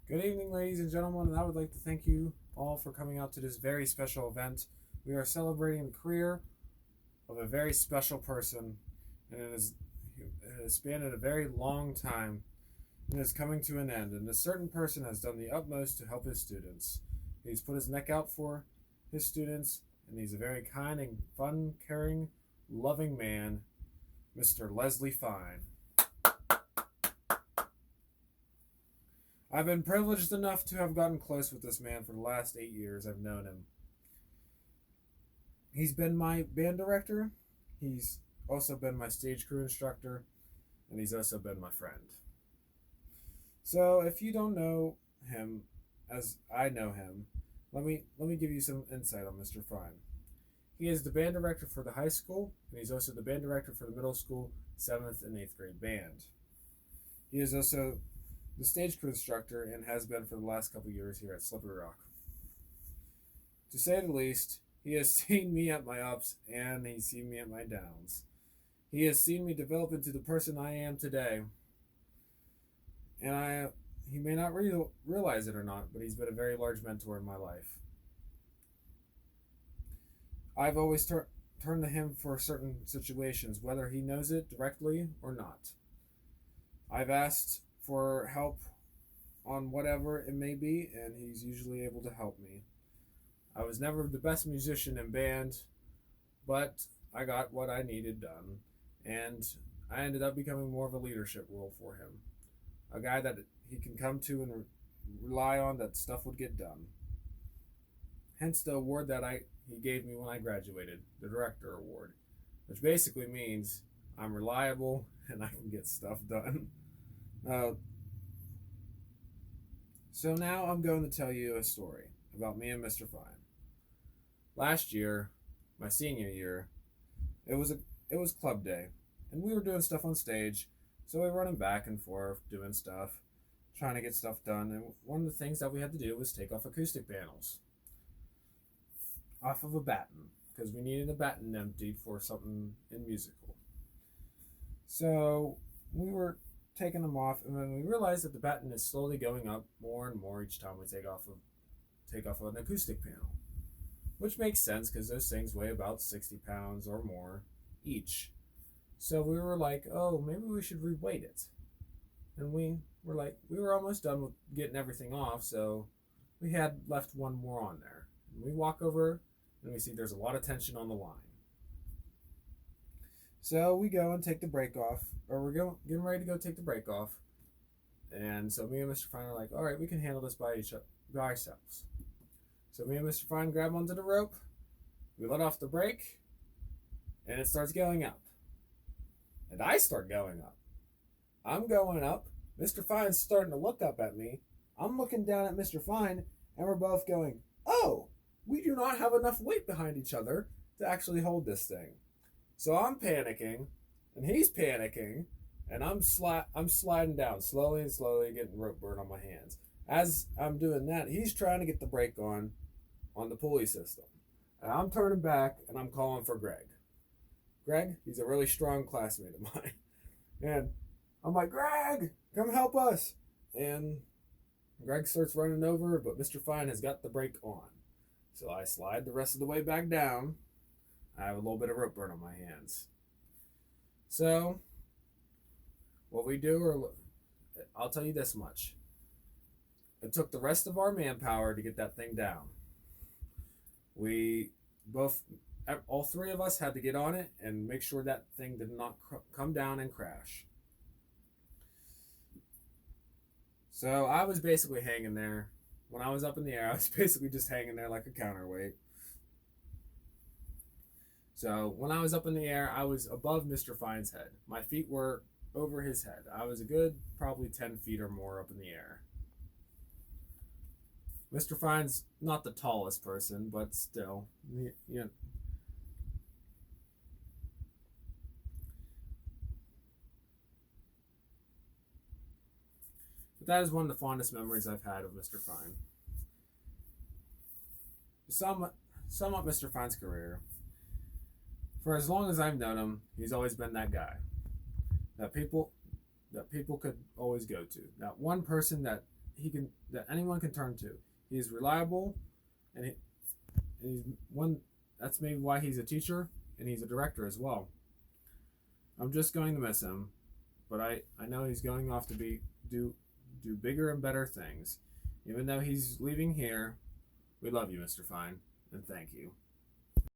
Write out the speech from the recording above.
Good evening, ladies and gentlemen, and I would like to thank you all for coming out to this very special event. We are celebrating the career of a very special person, and it has spanned a very long time and is coming to an end. And a certain person has done the utmost to help his students. He's put his neck out for his students, and he's a very kind and fun, caring, loving man, Mr. Leslie Fine. I've been privileged enough to have gotten close with this man for the last 8 years I've known him. He's been my band director, he's also been my stage crew instructor, and he's also been my friend. So if you don't know him as I know him, let me give you some insight on Mr. Fine. He is the band director for the high school, and he's also the band director for the middle school 7th and 8th grade band. He is also the stage crew instructor and has been for the last couple years here at Slippery Rock. To say the least, he has seen me at my ups and he's seen me at my downs. He has seen me develop into the person I am today. And he may not realize it or not, but he's been a very large mentor in my life. I've always turned to him for certain situations, whether he knows it directly or not. I've asked for help on whatever it may be, and he's usually able to help me. I was never the best musician in band, but I got what I needed done, and I ended up becoming more of a leadership role for him. A guy that he can come to and rely on that stuff would get done. Hence the award that he gave me when I graduated, the Director Award, which basically means I'm reliable and I can get stuff done. So now I'm going to tell you a story about me and Mr. Fine. Last year, my senior year, it was club day, and we were doing stuff on stage, so we were running back and forth, doing stuff, trying to get stuff done, and one of the things that we had to do was take off acoustic panels off of a batten, because we needed a batten emptied for something in musical. So we were taking them off, and then we realized that the batten is slowly going up more and more each time we take off an acoustic panel, which makes sense because those things weigh about 60 pounds or more each. So we were like, oh, maybe we should reweight it. And we were almost done with getting everything off, so we had left one more on there. And we walk over and we see there's a lot of tension on the line. So we go and take the brake off, or we're getting ready to go take the brake off. And so me and Mr. Fine are like, all right, we can handle this by ourselves. So me and Mr. Fine grab onto the rope, we let off the brake, and it starts going up. And I start going up. I'm going up. Mr. Fine's starting to look up at me. I'm looking down at Mr. Fine, and we're both going, oh, we do not have enough weight behind each other to actually hold this thing. So I'm panicking, and he's panicking, and I'm sliding down slowly and slowly, getting rope burn on my hands. As I'm doing that, he's trying to get the brake on the pulley system. And I'm turning back, and I'm calling for Greg. Greg, he's a really strong classmate of mine. And I'm like, Greg, come help us. And Greg starts running over, but Mr. Fine has got the brake on. So I slide the rest of the way back down. I have a little bit of rope burn on my hands. So, what we do, I'll tell you this much. It took the rest of our manpower to get that thing down. All three of us had to get on it and make sure that thing did not come down and crash. So I was basically hanging there. When I was up in the air, I was basically just hanging there like a counterweight. So when I was up in the air, I was above Mr. Fine's head. My feet were over his head. I was a good probably 10 feet or more up in the air. Mr. Fine's not the tallest person, but still, you know. But that is one of the fondest memories I've had of Mr. Fine. To sum up Mr. Fine's career, for as long as I've known him, he's always been that guy that people could always go to. That one person that that anyone can turn to. He's reliable, and, and he's one. That's maybe why he's a teacher and he's a director as well. I'm just going to miss him, but I know he's going off to do bigger and better things. Even though he's leaving here, we love you, Mr. Fine, and thank you.